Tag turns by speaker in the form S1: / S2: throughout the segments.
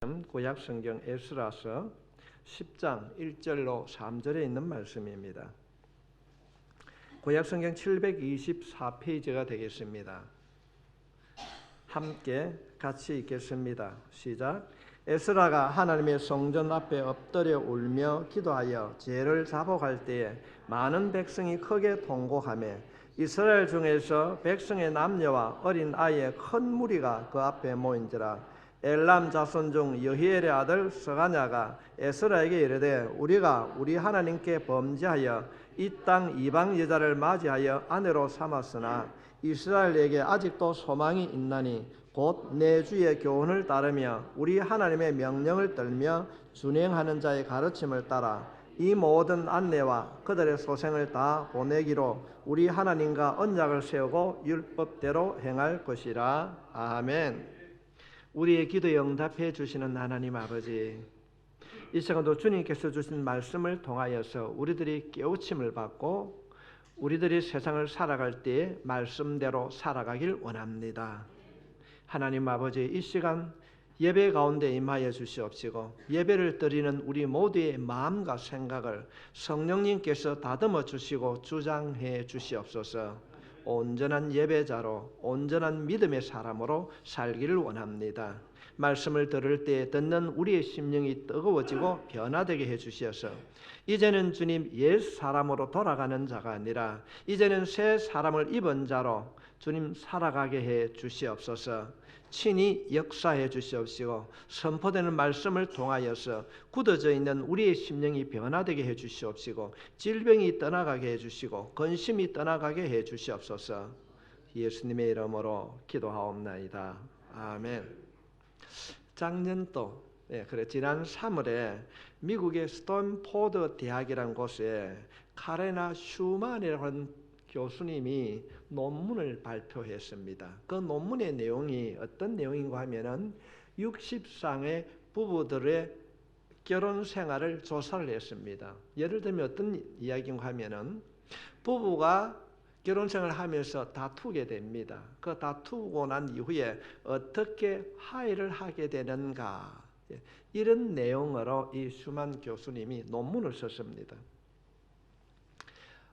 S1: 구약 성경 에스라서 10장 1절로 3절에 있는 말씀입니다. 구약 성경 724페이지가 되겠습니다. 함께 같이 읽겠습니다. 시작. 에스라가 하나님의 성전 앞에 엎드려 울며 기도하여 죄를 자복할 때에 많은 백성이 크게 통곡하며 이스라엘 중에서 백성의 남녀와 어린 아이의 큰 무리가 그 앞에 모인지라. 엘람 자손 중 여히엘의 아들 스가냐가 에스라에게 이르되 우리가 우리 하나님께 범죄하여 이 땅 이방 여자를 맞이하여 아내로 삼았으나 이스라엘에게 아직도 소망이 있나니 곧 내 주의 교훈을 따르며 우리 하나님의 명령을 떨며 준행하는 자의 가르침을 따라 이 모든 안내와 그들의 소생을 다 보내기로 우리 하나님과 언약을 세우고 율법대로 행할 것이라. 아멘. 우리의 기도에 응답해 주시는 하나님 아버지, 이 시간도 주님께서 주신 말씀을 통하여서 우리들이 깨우침을 받고 우리들이 세상을 살아갈 때에 말씀대로 살아가길 원합니다. 하나님 아버지, 이 시간 예배 가운데 임하여 주시옵시고 예배를 드리는 우리 모두의 마음과 생각을 성령님께서 다듬어 주시고 주장해 주시옵소서. 온전한 예배자로 온전한 믿음의 사람으로 살기를 원합니다. 말씀을 들을 때 듣는 우리의 심령이 뜨거워지고 변화되게 해주시어서 이제는 주님 옛 사람으로 돌아가는 자가 아니라 이제는 새 사람을 입은 자로 주님 살아가게 해 주시옵소서. 친히 역사해 주시옵시고 선포되는 말씀을 통하여서 굳어져 있는 우리의 심령이 변화되게 해 주시옵시고 질병이 떠나가게 해 주시고 근심이 떠나가게 해 주시옵소서. 예수님의 이름으로 기도하옵나이다. 아멘. 작년도 지난 3월에 미국의 스탠포드 대학이라는 곳에 카레나 슈만이라는 교수님이 논문을 발표했습니다. 그 논문의 내용이 어떤 내용인가 하면은 60상의 부부들의 결혼 생활을 조사를 했습니다. 예를 들면 어떤 이야기인가 하면은 부부가 결혼 생활을 하면서 다투게 됩니다. 그 다투고 난 이후에 어떻게 화해를 하게 되는가, 이런 내용으로 이 슈만 교수님이 논문을 썼습니다.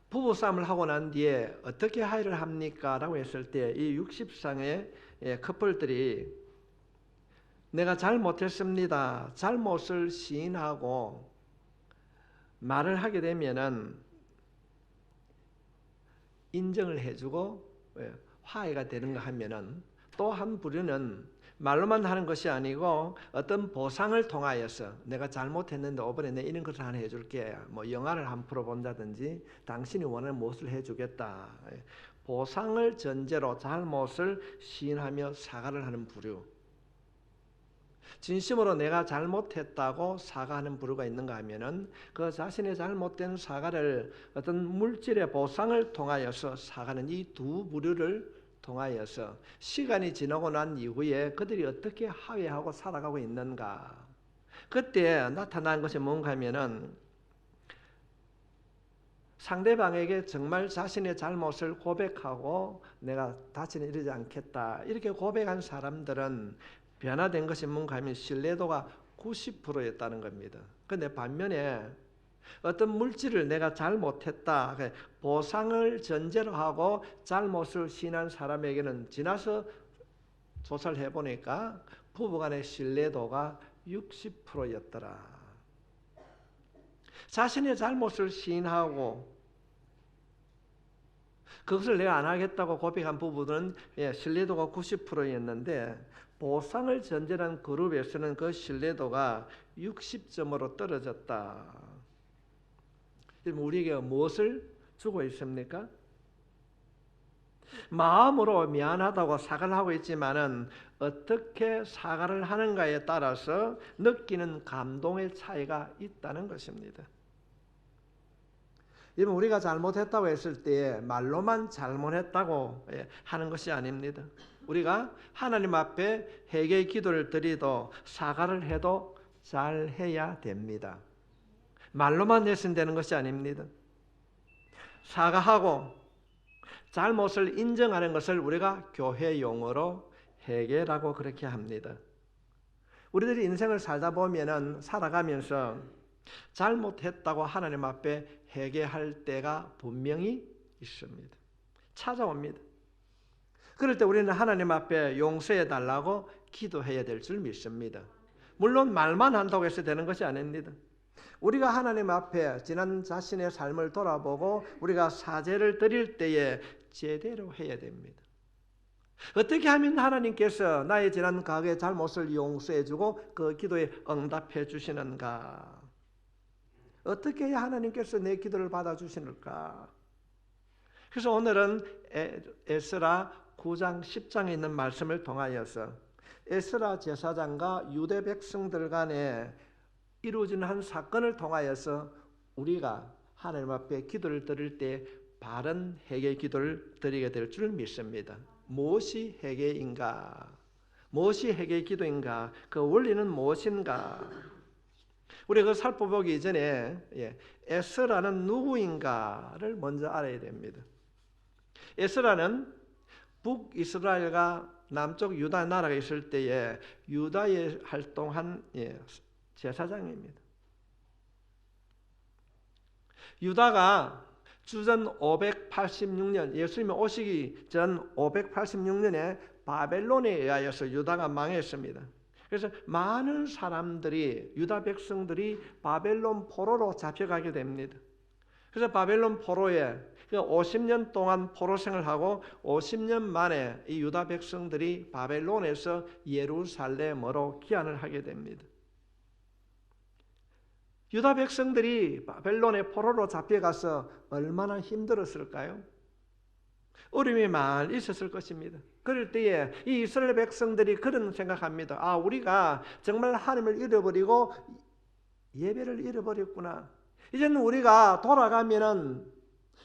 S1: 부부싸움을 하고 난 뒤에 어떻게 화해를 합니까? 라고 했을 때 이 60상의 커플들이 내가 잘못했습니다, 잘못을 시인하고 말을 하게 되면은 인정을 해주고 화해가 되는가 하면은 또 한 부류는 말로만 하는 것이 아니고 어떤 보상을 통하여서 내가 잘못했는데 이번에 내 이런 것을 하나 해줄게, 뭐 영화를 한 프로 본다든지 당신이 원하는 무엇을 해주겠다, 보상을 전제로 잘못을 시인하며 사과를 하는 부류, 진심으로 내가 잘못했다고 사과하는 부류가 있는가 하면은 그 자신의 잘못된 사과를 어떤 물질의 보상을 통하여서 사과하는 이 두 부류를 통하여서 시간이 지나고 난 이후에 그들이 어떻게 화해하고 살아가고 있는가, 그때 나타난 것이 뭔가 하면은 상대방에게 정말 자신의 잘못을 고백하고 내가 다시는 이러지 않겠다 이렇게 고백한 사람들은 변화된 것이 뭔가 하면 신뢰도가 90%였다는 겁니다. 그런데 반면에 어떤 물질을 내가 잘못했다, 보상을 전제로 하고 잘못을 시인한 사람에게는 지나서 조사를 해보니까 부부간의 신뢰도가 60%였더라. 자신의 잘못을 시인하고 그것을 내가 안 하겠다고 고백한 부부들은 신뢰도가 90%였는데 보상을 전제로 한 그룹에서는 그 신뢰도가 60점으로 떨어졌다. 우리에게 무엇을 주고 있습니까? 마음으로 미안하다고 사과를 하고 있지만은 어떻게 사과를 하는가에 따라서 느끼는 감동의 차이가 있다는 것입니다. 여러분, 우리가 잘못했다고 했을 때 말로만 잘못했다고 하는 것이 아닙니다. 우리가 하나님 앞에 회개의 기도를 드리도 사과를 해도 잘해야 됩니다. 말로만 해서는 되는 것이 아닙니다. 사과하고 잘못을 인정하는 것을 우리가 교회 용어로 회개라고 그렇게 합니다. 우리들이 인생을 살다 보면은 살아가면서 잘못했다고 하나님 앞에 회개할 때가 분명히 있습니다. 찾아옵니다. 그럴 때 우리는 하나님 앞에 용서해 달라고 기도해야 될 줄 믿습니다. 물론 말만 한다고 해서 되는 것이 아닙니다. 우리가 하나님 앞에 지난 자신의 삶을 돌아보고 우리가 사죄를 드릴 때에 제대로 해야 됩니다. 어떻게 하면 하나님께서 나의 지난 과거의 잘못을 용서해 주고 그 기도에 응답해 주시는가? 어떻게 해야 하나님께서 내 기도를 받아주시는가? 그래서 오늘은 에스라 9장 10장에 있는 말씀을 통하여서 에스라 제사장과 유대 백성들 간에 이루어지는 한 사건을 통하여서 우리가 하나님 앞에 기도를 드릴 때 바른 회개 기도를 드리게 될 줄 믿습니다. 무엇이 회개인가? 무엇이 회개 기도인가? 그 원리는 무엇인가? 우리가 살펴보기 전에 에스라는 누구인가를 먼저 알아야 됩니다. 에스라는 북이스라엘과 남쪽 유다 나라가 있을 때에 유다에 활동한 제사장입니다. 유다가 주전 586년 예수님이 오시기 전 586년에 바벨론에 의하여서 유다가 망했습니다. 그래서 많은 사람들이 유다 백성들이 바벨론 포로로 잡혀가게 됩니다. 그래서 바벨론 포로에 50년 동안 포로 생활하고 50년 만에 이 유다 백성들이 바벨론에서 예루살렘으로 귀환을 하게 됩니다. 유다 백성들이 바벨론의 포로로 잡혀가서 얼마나 힘들었을까요? 어려움이 많이 있었을 것입니다. 그럴 때에 이 이스라엘 백성들이 그런 생각합니다. 우리가 정말 하나님을 잃어버리고 예배를 잃어버렸구나. 이제는 우리가 돌아가면은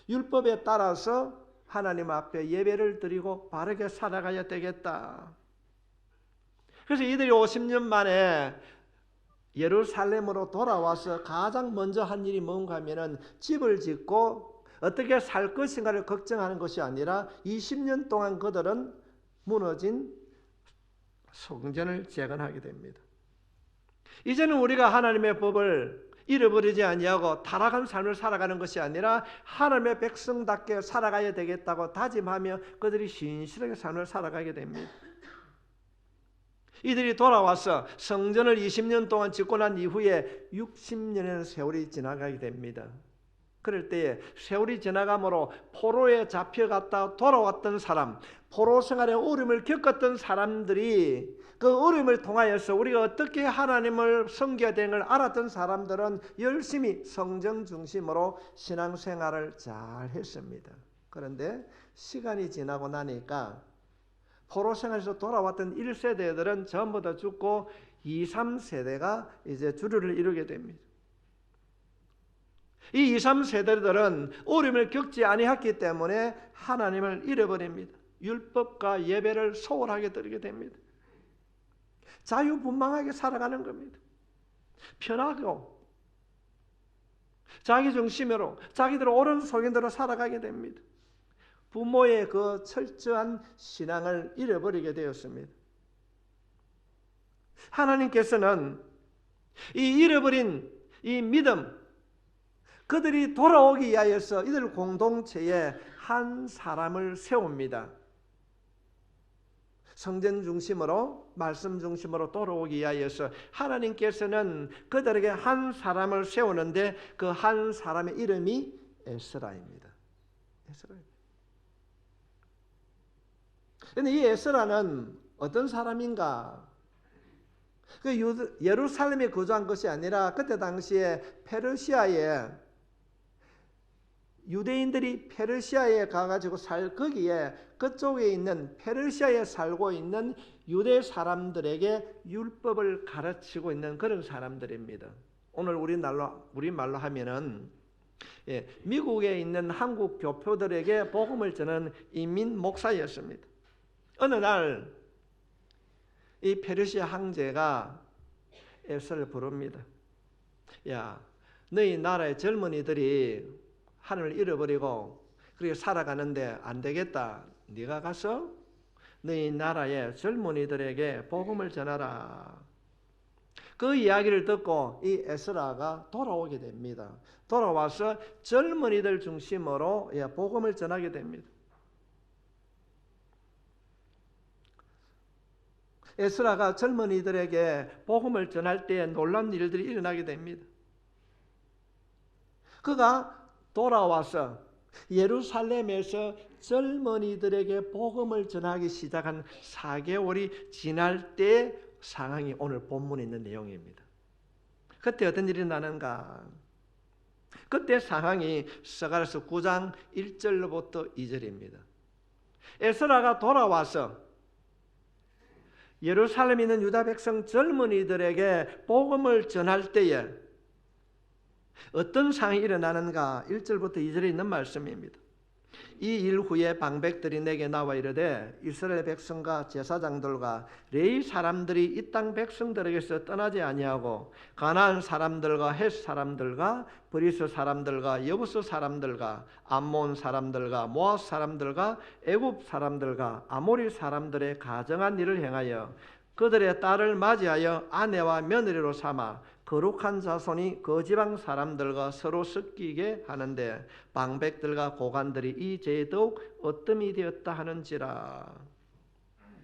S1: 율법에 따라서 하나님 앞에 예배를 드리고 바르게 살아가야 되겠다. 그래서 이들이 50년 만에 예루살렘으로 돌아와서 가장 먼저 한 일이 뭔가 하면은 집을 짓고 어떻게 살 것인가를 걱정하는 것이 아니라 20년 동안 그들은 무너진 성전을 재건하게 됩니다. 이제는 우리가 하나님의 법을 잃어버리지 아니하고 타락한 삶을 살아가는 것이 아니라 하나님의 백성답게 살아가야 되겠다고 다짐하며 그들이 신실하게 삶을 살아가게 됩니다. 이들이 돌아와서 성전을 20년 동안 짓고 난 이후에 60년의 세월이 지나가게 됩니다. 그럴 때에 세월이 지나감으로 포로에 잡혀갔다 돌아왔던 사람, 포로 생활의 어려움을 겪었던 사람들이 그 어려움을 통하여서 우리가 어떻게 하나님을 섬겨야 되는 걸 알았던 사람들은 열심히 성전 중심으로 신앙생활을 잘 했습니다. 그런데 시간이 지나고 나니까 포로 생활에서 돌아왔던 1세대들은 전부 다 죽고 2, 3세대가 이제 주류를 이루게 됩니다. 이 2, 3세대들은 어려움을 겪지 아니했기 때문에 하나님을 잃어버립니다. 율법과 예배를 소홀하게 드리게 됩니다. 자유분방하게 살아가는 겁니다. 편하고 자기 중심으로 자기들 옳은 소견대로 살아가게 됩니다. 부모의 그 철저한 신앙을 잃어버리게 되었습니다. 하나님께서는 이 잃어버린 이 믿음, 그들이 돌아오기 위하여서 이들 공동체에 한 사람을 세웁니다. 성전 중심으로 말씀 중심으로 돌아오기 위하여서 하나님께서는 그들에게 한 사람을 세우는데 그 한 사람의 이름이 에스라입니다. 에스라입니다. 그런데 이 에스라는 어떤 사람인가? 그 예루살렘에 거주한 것이 아니라 그때 당시에 페르시아에 유대인들이 페르시아에 가가지고 거기에 그쪽에 있는 페르시아에 살고 있는 유대 사람들에게 율법을 가르치고 있는 그런 사람들입니다. 오늘 우리말로 하면은 미국에 있는 한국 교포들에게 복음을 전하는 인민 목사였습니다. 어느 날 이 페르시아 황제가 에스라를 부릅니다. 야, 너희 나라의 젊은이들이 하나님을 잃어버리고 그렇게 살아가는데 안 되겠다. 네가 가서 너희 나라의 젊은이들에게 복음을 전하라. 그 이야기를 듣고 이 에스라가 돌아오게 됩니다. 돌아와서 젊은이들 중심으로 복음을 전하게 됩니다. 에스라가 젊은이들에게 복음을 전할 때 놀라운 일들이 일어나게 됩니다. 그가 돌아와서 예루살렘에서 젊은이들에게 복음을 전하기 시작한 4개월이 지날 때 상황이 오늘 본문에 있는 내용입니다. 그때 어떤 일이 나는가? 그때 상황이 스가랴서 9장 1절로부터 2절입니다. 에스라가 돌아와서 예루살렘에 있는 유다 백성 젊은이들에게 복음을 전할 때에 어떤 상황이 일어나는가? 1절부터 2절에 있는 말씀입니다. 이 일 후에 방백들이 내게 나와 이르되 이스라엘 백성과 제사장들과 레위 사람들이 이 땅 백성들에게서 떠나지 아니하고 가나안 사람들과 헷 사람들과 브리스 사람들과 여부스 사람들과 암몬 사람들과 모압 사람들과 애굽 사람들과 아모리 사람들의 가정한 일을 행하여 그들의 딸을 맞이하여 아내와 며느리로 삼아 거룩한 자손이 그 지방 사람들과 서로 섞이게 하는데 방백들과 고관들이 이 죄에 더욱 어뜸이 되었다 하는지라.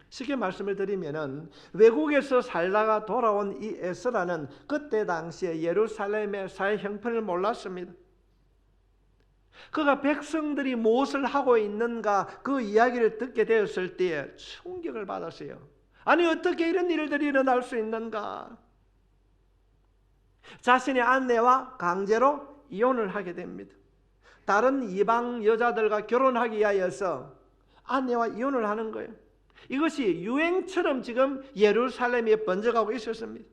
S1: 쉽게 말씀을 드리면은 외국에서 살다가 돌아온 이 에스라는 그때 당시에 예루살렘의 사회 형편을 몰랐습니다. 그가 백성들이 무엇을 하고 있는가 그 이야기를 듣게 되었을 때에 충격을 받았어요. 아니 어떻게 이런 일들이 일어날 수 있는가? 자신의 아내와 강제로 이혼을 하게 됩니다. 다른 이방 여자들과 결혼하기 위하여서 아내와 이혼을 하는 거예요. 이것이 유행처럼 지금 예루살렘에 번져가고 있었습니다.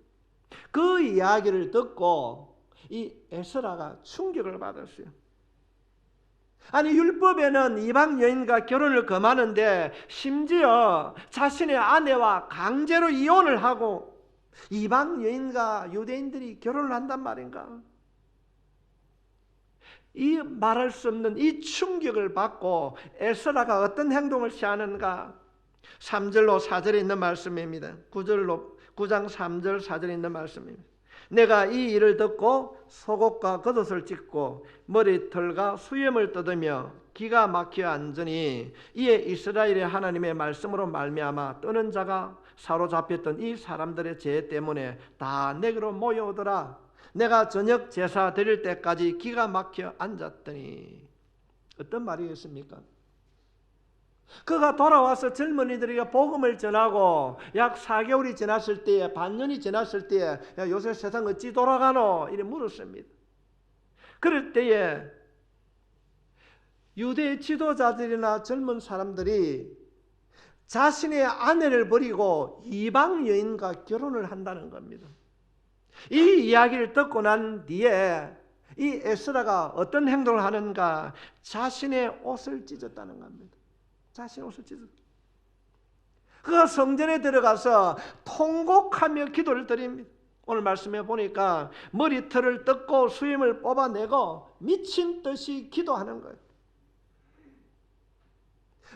S1: 그 이야기를 듣고 이 에스라가 충격을 받았어요. 아니 율법에는 이방 여인과 결혼을 금하는데 심지어 자신의 아내와 강제로 이혼을 하고 이방 여인과 유대인들이 결혼을 한단 말인가? 이 말할 수 없는 이 충격을 받고 에스라가 어떤 행동을 취하는가? 3절로 4절에 있는 말씀입니다. 9장 3절 4절에 있는 말씀입니다. 내가 이 일을 듣고 속옷과 겉옷을 찢고 머리털과 수염을 뜯으며 기가 막혀 앉으니 이에 이스라엘의 하나님의 말씀으로 말미암아 떠는 자가 사로잡혔던 이 사람들의 죄 때문에 다 내게로 모여오더라. 내가 저녁 제사 드릴 때까지 기가 막혀 앉았더니. 어떤 말이겠습니까? 그가 돌아와서 젊은이들에게 복음을 전하고 약 4개월이 지났을 때에 반년이 지났을 때에 야, 요새 세상 어찌 돌아가노? 이래 물었습니다. 그럴 때에 유대 지도자들이나 젊은 사람들이 자신의 아내를 버리고 이방 여인과 결혼을 한다는 겁니다. 이 이야기를 듣고 난 뒤에 이 에스라가 어떤 행동을 하는가? 자신의 옷을 찢었다는 겁니다. 자신의 옷을 찢었다. 그가 성전에 들어가서 통곡하며 기도를 드립니다. 오늘 말씀해 보니까 머리털을 뜯고 수염을 뽑아내고 미친 듯이 기도하는 거예요.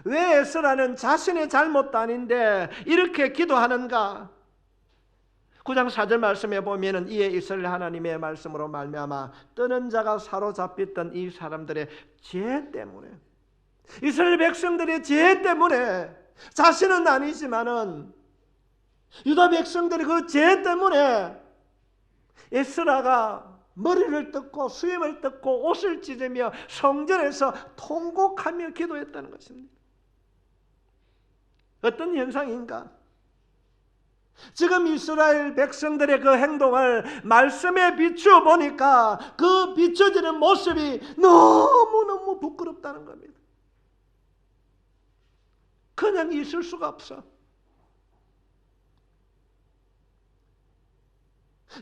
S1: 왜 에스라는 자신의 잘못도 아닌데 이렇게 기도하는가? 9장 4절 말씀에 보면은 이에 이스라엘 하나님의 말씀으로 말미암아 떠는 자가 사로잡혔던 이 사람들의 죄 때문에, 이스라엘 백성들의 죄 때문에, 자신은 아니지만은 유다 백성들의 그 죄 때문에 에스라가 머리를 뜯고 수염을 뜯고 옷을 찢으며 성전에서 통곡하며 기도했다는 것입니다. 어떤 현상인가? 지금 이스라엘 백성들의 그 행동을 말씀에 비추어 보니까 그 비춰지는 모습이 너무너무 부끄럽다는 겁니다. 그냥 있을 수가 없어.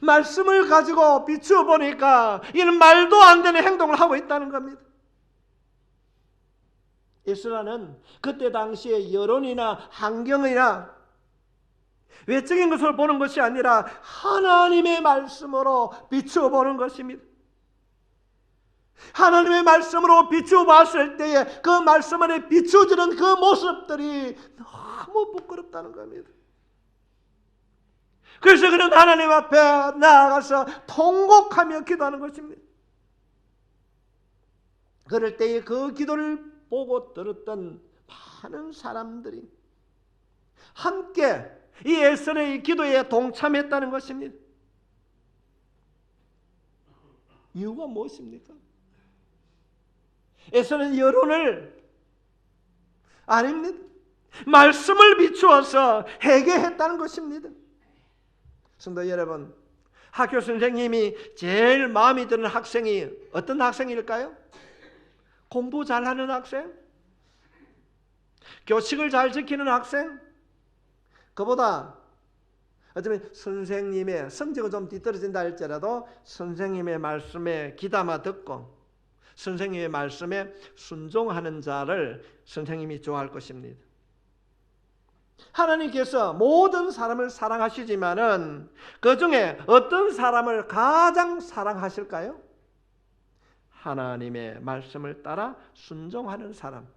S1: 말씀을 가지고 비추어 보니까 이는 말도 안 되는 행동을 하고 있다는 겁니다. 에스라는 그때 당시에 여론이나 환경이나 외적인 것을 보는 것이 아니라 하나님의 말씀으로 비추어 보는 것입니다. 하나님의 말씀으로 비추어 봤을 때에 그 말씀 안에 비추어지는 그 모습들이 너무 부끄럽다는 겁니다. 그래서 그는 하나님 앞에 나아가서 통곡하며 기도하는 것입니다. 그럴 때에 그 기도를 보고 들었던 많은 사람들이 함께 이 에스라의 기도에 동참했다는 것입니다. 이유가 무엇입니까? 에스라는 여론을 아닙니다. 말씀을 비추어서 회개했다는 것입니다. 성도 여러분, 학교 선생님이 제일 마음에 드는 학생이 어떤 학생일까요? 공부 잘하는 학생? 교칙을 잘 지키는 학생? 그보다 어쩌면 선생님의 성적은 좀 뒤떨어진다 할지라도 선생님의 말씀에 귀담아 듣고 선생님의 말씀에 순종하는 자를 선생님이 좋아할 것입니다. 하나님께서 모든 사람을 사랑하시지만은 그 중에 어떤 사람을 가장 사랑하실까요? 하나님의 말씀을 따라 순종하는 사람.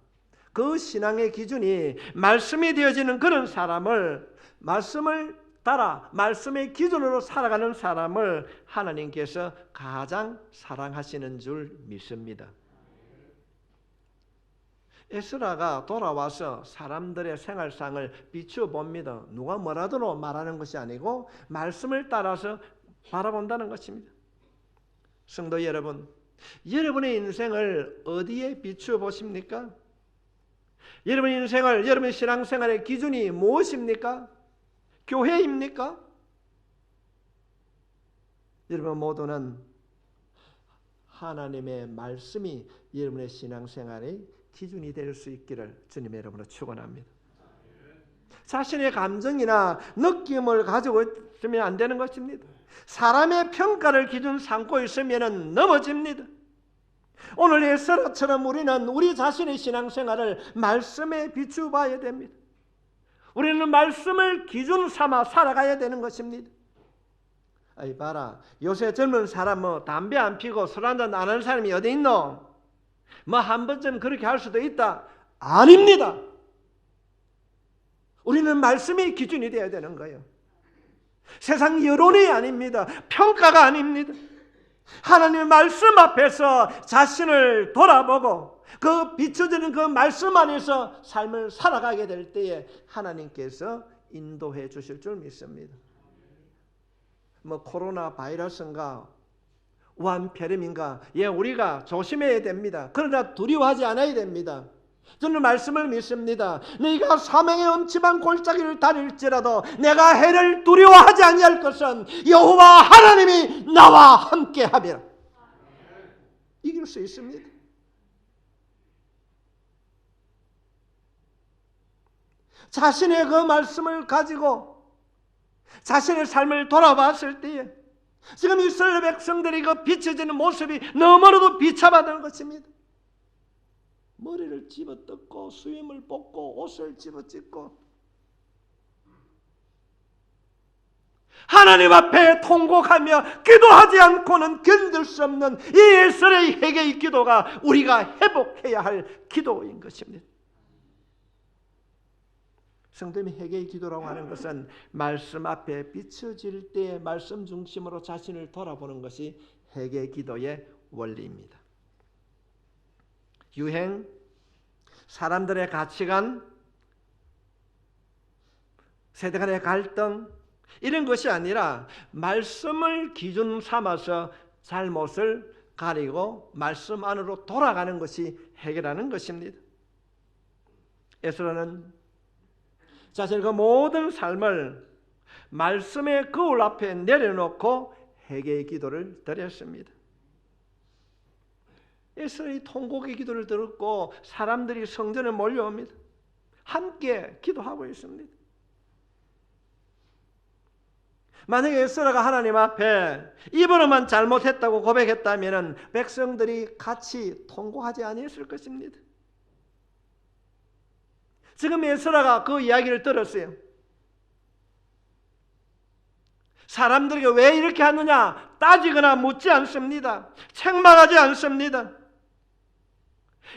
S1: 그 신앙의 기준이 말씀이 되어지는 그런 사람을, 말씀을 따라 말씀의 기준으로 살아가는 사람을 하나님께서 가장 사랑하시는 줄 믿습니다. 에스라가 돌아와서 사람들의 생활상을 비추어 봅니다. 누가 뭐라도 말하는 것이 아니고 말씀을 따라서 바라본다는 것입니다. 성도 여러분, 여러분의 인생을 어디에 비추어 보십니까? 여러분의 인생을, 여러분의 신앙생활의 기준이 무엇입니까? 교회입니까? 여러분 모두는 하나님의 말씀이 여러분의 신앙생활의 기준이 될 수 있기를 주님의 이름으로 축원합니다. 자신의 감정이나 느낌을 가지고 있으면 안 되는 것입니다. 사람의 평가를 기준 삼고 있으면 넘어집니다. 오늘 에스라처럼 우리는 우리 자신의 신앙생활을 말씀에 비추어 봐야 됩니다. 우리는 말씀을 기준 삼아 살아가야 되는 것입니다. 아이 봐라, 요새 젊은 사람 담배 안 피고 술 한잔 안 하는 사람이 어디 있노? 한 번쯤 그렇게 할 수도 있다. 아닙니다. 우리는 말씀이 기준이 되어야 되는 거예요. 세상 여론이 아닙니다. 평가가 아닙니다. 하나님의 말씀 앞에서 자신을 돌아보고 그 비춰지는 그 말씀 안에서 삶을 살아가게 될 때에 하나님께서 인도해 주실 줄 믿습니다. 코로나 바이러스인가 우한폐렴인가, 우리가 조심해야 됩니다. 그러나 두려워하지 않아야 됩니다. 저는 말씀을 믿습니다. 네가 사망의 엄침한 골짜기를 다닐지라도 내가 해를 두려워하지 아니할 것은 여호와 하나님이 나와 함께하리라. 이길 수 있습니다. 자신의 그 말씀을 가지고 자신의 삶을 돌아봤을 때에 지금 이스라엘 백성들이 그 비춰지는 모습이 너무나도 비참하다는 것입니다. 머리를 집어뜯고 수염을 뽑고 옷을 집어찢고 하나님 앞에 통곡하며 기도하지 않고는 견딜 수 없는 이 에스라의 회개의 기도가 우리가 회복해야 할 기도인 것입니다. 성도님의 회개의 기도라고 하는 것은 말씀 앞에 비춰질 때 말씀 중심으로 자신을 돌아보는 것이 회개 기도의 원리입니다. 유행, 사람들의 가치관, 세대 간의 갈등 이런 것이 아니라 말씀을 기준 삼아서 잘못을 가리고 말씀 안으로 돌아가는 것이 회개라는 것입니다. 에스라는 자신의 그 모든 삶을 말씀의 거울 앞에 내려놓고 회개의 기도를 드렸습니다. 에스라의 통곡의 기도를 들었고 사람들이 성전에 몰려옵니다. 함께 기도하고 있습니다. 만약에 에스라가 하나님 앞에 입으로만 잘못했다고 고백했다면 백성들이 같이 통곡하지 아니했을 것입니다. 지금 에스라가 그 이야기를 들었어요. 사람들에게 왜 이렇게 하느냐 따지거나 묻지 않습니다. 책망하지 않습니다.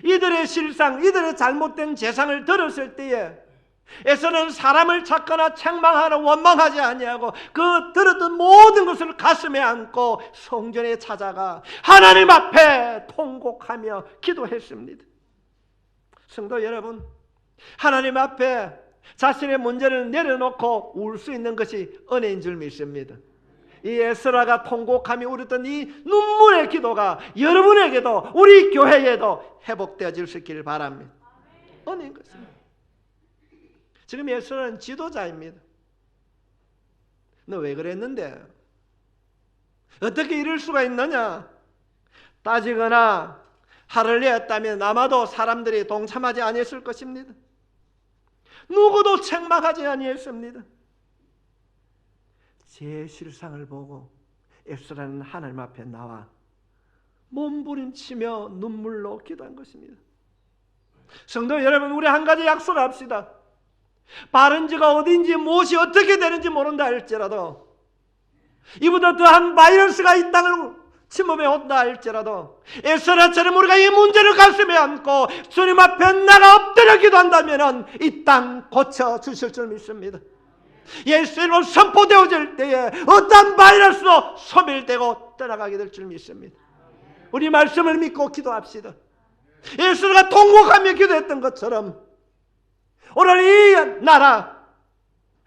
S1: 이들의 실상, 이들의 잘못된 재상을 들었을 때에 에서는 사람을 찾거나 책망하러 원망하지 아니하고 그 들었던 모든 것을 가슴에 안고 성전에 찾아가 하나님 앞에 통곡하며 기도했습니다. 성도 여러분, 하나님 앞에 자신의 문제를 내려놓고 울 수 있는 것이 은혜인 줄 믿습니다. 이 에스라가 통곡하며 울었던 이 눈물의 기도가 여러분에게도 우리 교회에도 회복되어질 수 있기를 바랍니다. 은혜인 것입니다. 지금 에스라는 지도자입니다. 너 왜 그랬는데? 어떻게 이럴 수가 있느냐? 따지거나 화를 내었다면 아마도 사람들이 동참하지 아니했을 것입니다. 누구도 책망하지 아니했습니다. 제 실상을 보고 에스라는 하나님 앞에 나와 몸부림치며 눈물로 기도한 것입니다. 성도 여러분, 우리 한 가지 약속합시다. 바른지가 어딘지 무엇이 어떻게 되는지 모른다 할지라도, 이보다 더한 바이러스가 이 땅을 침범해 온다 할지라도 에스라처럼 우리가 이 문제를 가슴에 안고 주님 앞에 나가 엎드려 기도한다면 이 땅 고쳐주실 줄 믿습니다. 예수로 선포되어질 때에 어떤 바이러스도 소멸되고 떠나가게 될 줄 믿습니다. 우리 말씀을 믿고 기도합시다. 예수가 통곡하며 기도했던 것처럼 오늘 이 나라,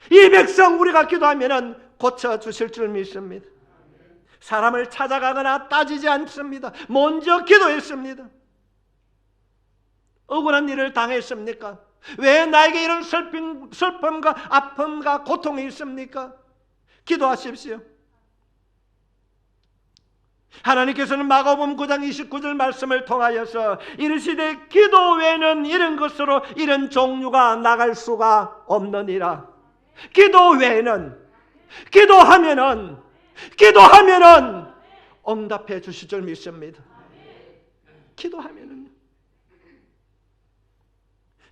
S1: 이 백성 우리가 기도하면 고쳐주실 줄 믿습니다. 사람을 찾아가거나 따지지 않습니다. 먼저 기도했습니다. 억울한 일을 당했습니까? 왜 나에게 이런 슬픔과 아픔과 고통이 있습니까? 기도하십시오. 하나님께서는 마가복음 9장 29절 말씀을 통하여서 이르시되 기도 외에는 이런 것으로 이런 종류가 나갈 수가 없느니라. 기도 외에는, 기도하면은 응답해 주실 줄 믿습니다. 기도하면은요.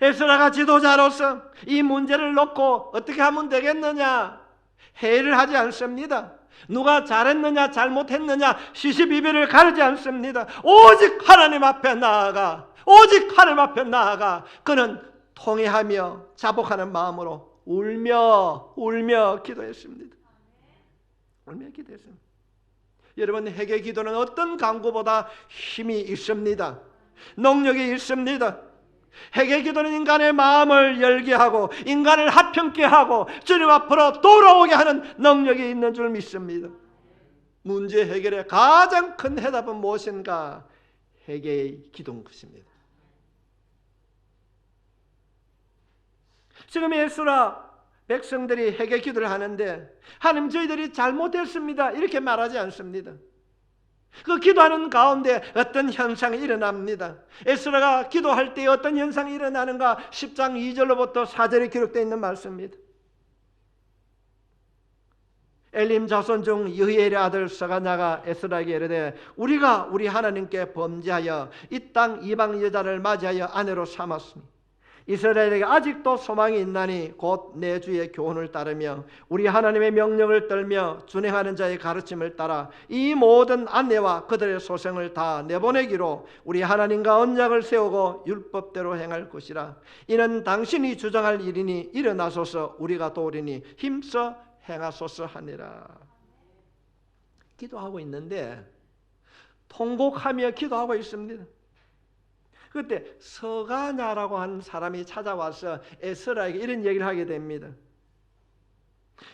S1: 에스라가 지도자로서 이 문제를 놓고 어떻게 하면 되겠느냐 회의를 하지 않습니다. 누가 잘했느냐 잘못했느냐 시시비비를 가르지 않습니다. 오직 하나님 앞에 나아가 그는 통회하며 자복하는 마음으로 울며 기도했습니다. 여러분, 회개 기도는 어떤 간구보다 힘이 있습니다. 능력이 있습니다. 회개 기도는 인간의 마음을 열게 하고 인간을 합평케 하고 주님 앞으로 돌아오게 하는 능력이 있는 줄 믿습니다. 문제 해결의 가장 큰 해답은 무엇인가? 회개의 기도인 것입니다. 지금 에스라 백성들이 회개 기도를 하는데 하나님 저희들이 잘못했습니다 이렇게 말하지 않습니다. 그 기도하는 가운데 어떤 현상이 일어납니다. 에스라가 기도할 때 어떤 현상이 일어나는가 10장 2절로부터 4절에 기록되어 있는 말씀입니다. 엘림 자손 중 여히엘의 아들 스가냐가 에스라에게 이르되 우리가 우리 하나님께 범죄하여 이 땅 이방 여자를 맞이하여 아내로 삼았으니 이스라엘에게 아직도 소망이 있나니 곧 내 주의 교훈을 따르며 우리 하나님의 명령을 떨며 준행하는 자의 가르침을 따라 이 모든 안내와 그들의 소생을 다 내보내기로 우리 하나님과 언약을 세우고 율법대로 행할 것이라. 이는 당신이 주장할 일이니 일어나소서 우리가 도우리니 힘써 행하소서 하니라. 기도하고 있는데 통곡하며 기도하고 있습니다. 그때 스가냐라고 하는 사람이 찾아와서 에스라에게 이런 얘기를 하게 됩니다.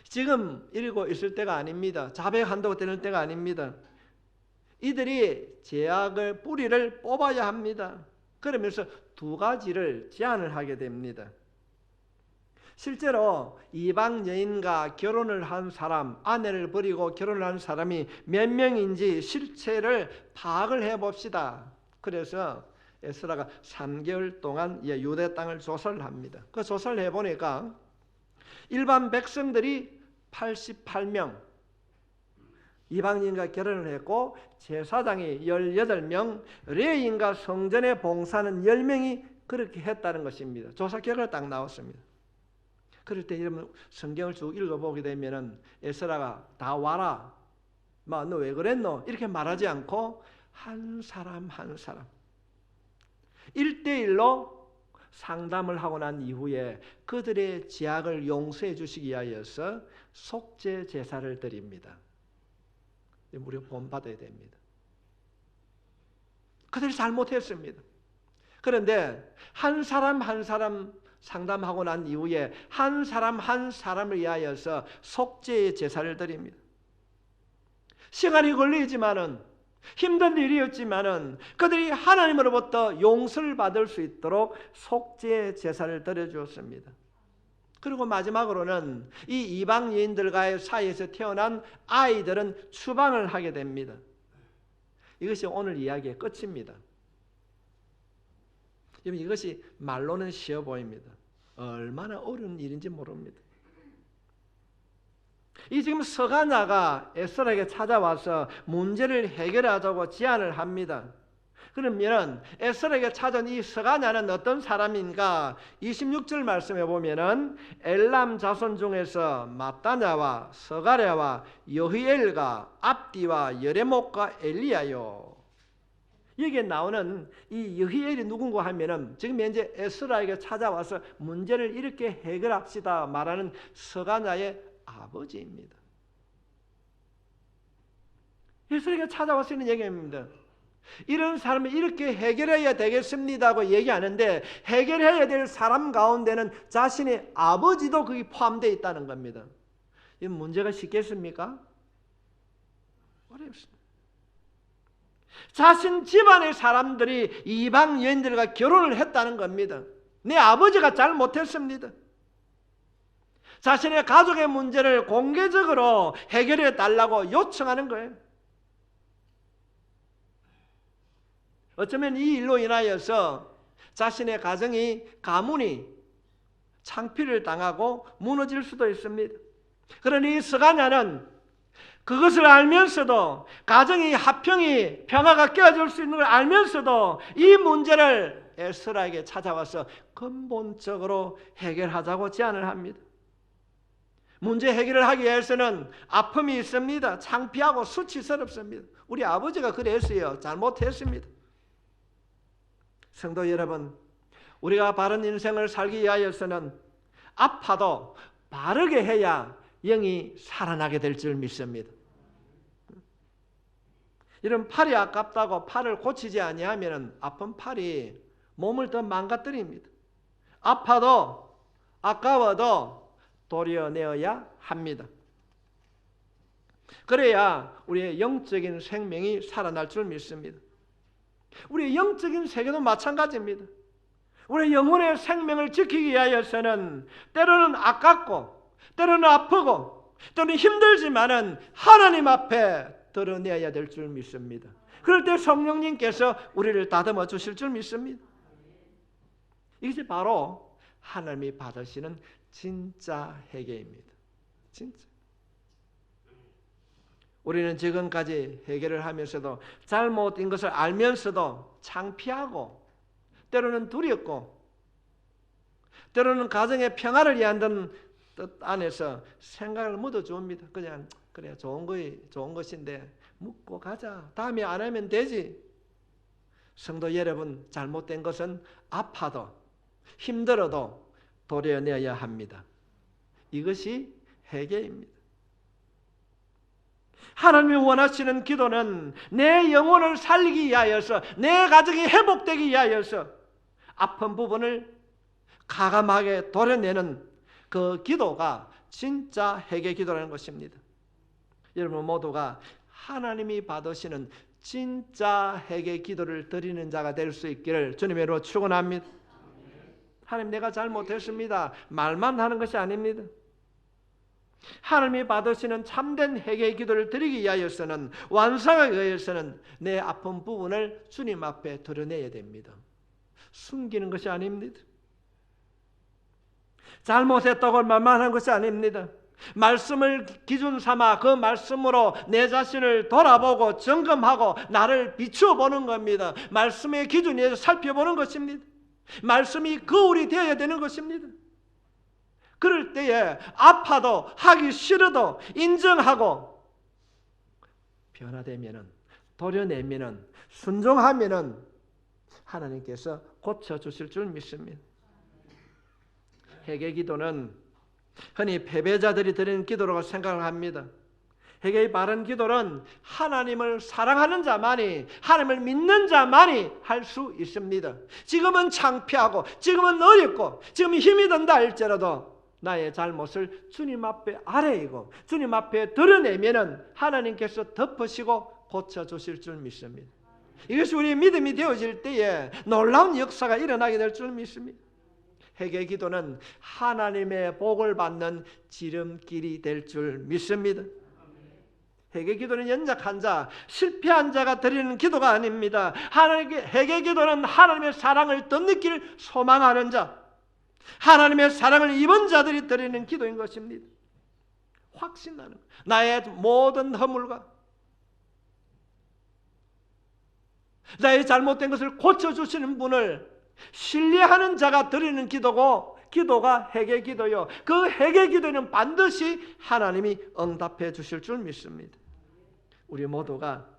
S1: 지금 이러고 있을 때가 아닙니다. 자백한다고 되는 때가 아닙니다. 이들이 제약을 뿌리를 뽑아야 합니다. 그러면서 두 가지를 제안을 하게 됩니다. 실제로 이방 여인과 결혼을 한 사람, 아내를 버리고 결혼을 한 사람이 몇 명인지 실체를 파악을 해봅시다. 그래서 에스라가 3개월 동안 유대 땅을 조사를 합니다. 그 조사를 해보니까 일반 백성들이 88명, 이방인과 결혼을 했고 제사장이 18명, 레위인과 성전에 봉사하는 10명이 그렇게 했다는 것입니다. 조사 결과가 딱 나왔습니다. 그럴 때 여러분 성경을 쭉 읽어보게 되면은 에스라가 다 와라, 너 왜 그랬노? 이렇게 말하지 않고 한 사람 한 사람 1대1로 상담을 하고 난 이후에 그들의 죄악을 용서해 주시기 위하여서 속죄 제사를 드립니다. 우리가 본받아야 됩니다. 그들이 잘못했습니다. 그런데 한 사람 한 사람 상담하고 난 이후에 한 사람 한 사람을 위하여서 속죄의 제사를 드립니다. 시간이 걸리지만은 힘든 일이었지만은 그들이 하나님으로부터 용서를 받을 수 있도록 속죄의 제사를 드려주었습니다. 그리고 마지막으로는 이 이방 여인들과의 사이에서 태어난 아이들은 추방을 하게 됩니다. 이것이 오늘 이야기의 끝입니다. 이것이 말로는 쉬워 보입니다. 얼마나 어려운 일인지 모릅니다. 이 지금 서가냐가 에스라에게 찾아와서 문제를 해결하자고 제안을 합니다. 그러면 에스라에게 찾아온 이 서가냐는 어떤 사람인가? 26절 말씀해 보면은 엘람 자손 중에서 마따냐와 서가랴와 여히엘과 압디와 여레목과 엘리야요. 여기에 나오는 이 여히엘이 누군가 하면은 지금 현재 에스라에게 찾아와서 문제를 이렇게 해결합시다 말하는 서가냐의 아버지입니다. 에스라에게 찾아와서 있는 얘기입니다. 이런 사람을 이렇게 해결해야 되겠습니다고 얘기하는데 해결해야 될 사람 가운데는 자신의 아버지도 거기 포함되어 있다는 겁니다. 이 문제가 쉽겠습니까? 어렵습니다. 자신 집안의 사람들이 이방 여인들과 결혼을 했다는 겁니다. 내 아버지가 잘못했습니다. 자신의 가족의 문제를 공개적으로 해결해 달라고 요청하는 거예요. 어쩌면 이 일로 인하여서 자신의 가문이 창피를 당하고 무너질 수도 있습니다. 그러니 서가냐는 그것을 알면서도 가정이 화평이 평화가 깨어질 수 있는 걸 알면서도 이 문제를 에스라에게 찾아와서 근본적으로 해결하자고 제안을 합니다. 문제 해결을 하기 위해서는 아픔이 있습니다. 창피하고 수치스럽습니다. 우리 아버지가 그랬어요. 잘못했습니다. 성도 여러분, 우리가 바른 인생을 살기 위하여서는 아파도 바르게 해야 영이 살아나게 될 줄 믿습니다. 이런 팔이 아깝다고 팔을 고치지 아니하면 아픈 팔이 몸을 더 망가뜨립니다. 아파도 아까워도 도려내어야 합니다. 그래야 우리의 영적인 생명이 살아날 줄 믿습니다. 우리의 영적인 세계도 마찬가지입니다. 우리의 영혼의 생명을 지키기 위하여서는 때로는 아깝고 때로는 아프고 때로는 힘들지만은 하나님 앞에 드러내야 될 줄 믿습니다. 그럴 때 성령님께서 우리를 다듬어 주실 줄 믿습니다. 이것이 바로 하나님이 받으시는 진짜 회개입니다. 진짜. 우리는 지금까지 해결을 하면서도 잘못된 것을 알면서도 창피하고 때로는 두렵고 때로는 가정의 평화를 위한 뜻 안에서 생각을 묻어줍니다. 그냥 그래 좋은 것인데 묻고 가자. 다음에 안 하면 되지. 성도 여러분, 잘못된 것은 아파도 힘들어도 도려내어야 합니다. 이것이 회개입니다. 하나님이 원하시는 기도는 내 영혼을 살리기 위하여서 내 가정이 회복되기 위하여서 아픈 부분을 가감하게 도려내는 그 기도가 진짜 회개 기도라는 것입니다. 여러분 모두가 하나님이 받으시는 진짜 회개 기도를 드리는 자가 될 수 있기를 주님의 이름으로 축원합니다. 하나님, 내가 잘못했습니다. 말만 하는 것이 아닙니다. 하나님이 받으시는 참된 회개의 기도를 드리기 위하여서는, 완성하기 위하여서는 내 아픈 부분을 주님 앞에 드러내야 됩니다. 숨기는 것이 아닙니다. 잘못했다고 말만 하는 것이 아닙니다. 말씀을 기준 삼아 그 말씀으로 내 자신을 돌아보고 점검하고 나를 비추어 보는 겁니다. 말씀의 기준에서 살펴보는 것입니다. 말씀이 거울이 되어야 되는 것입니다. 그럴 때에 아파도 하기 싫어도 인정하고 변화되면은, 도려내면은, 순종하면은 하나님께서 고쳐주실 줄 믿습니다. 회개 기도는 흔히 패배자들이 드리는 기도라고 생각을 합니다. 회개의 바른 기도는 하나님을 사랑하는 자만이, 하나님을 믿는 자만이 할 수 있습니다. 지금은 창피하고 지금은 어렵고 지금 힘이 든다 할지라도 나의 잘못을 주님 앞에 아뢰이고 주님 앞에 드러내면은 하나님께서 덮으시고 고쳐주실 줄 믿습니다. 이것이 우리의 믿음이 되어질 때에 놀라운 역사가 일어나게 될 줄 믿습니다. 회개 기도는 하나님의 복을 받는 지름길이 될 줄 믿습니다. 회개 기도는 연약한 자, 실패한 자가 드리는 기도가 아닙니다. 회개 기도는 하나님의 사랑을 덧느낄 소망하는 자, 하나님의 사랑을 입은 자들이 드리는 기도인 것입니다. 확신하는 나의 모든 허물과 나의 잘못된 것을 고쳐주시는 분을 신뢰하는 자가 드리는 기도고, 기도가 회개 기도요. 그 회개 기도는 반드시 하나님이 응답해 주실 줄 믿습니다. 우리 모두가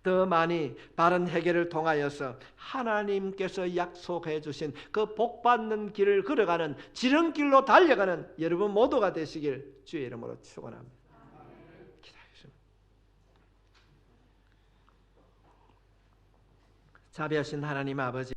S1: 더 많이 바른 회개를 통하여서 하나님께서 약속해 주신 그 복받는 길을 걸어가는 지름길로 달려가는 여러분 모두가 되시길 주의 이름으로 축원합니다. 기도하겠습니다. 자비하신 하나님 아버지,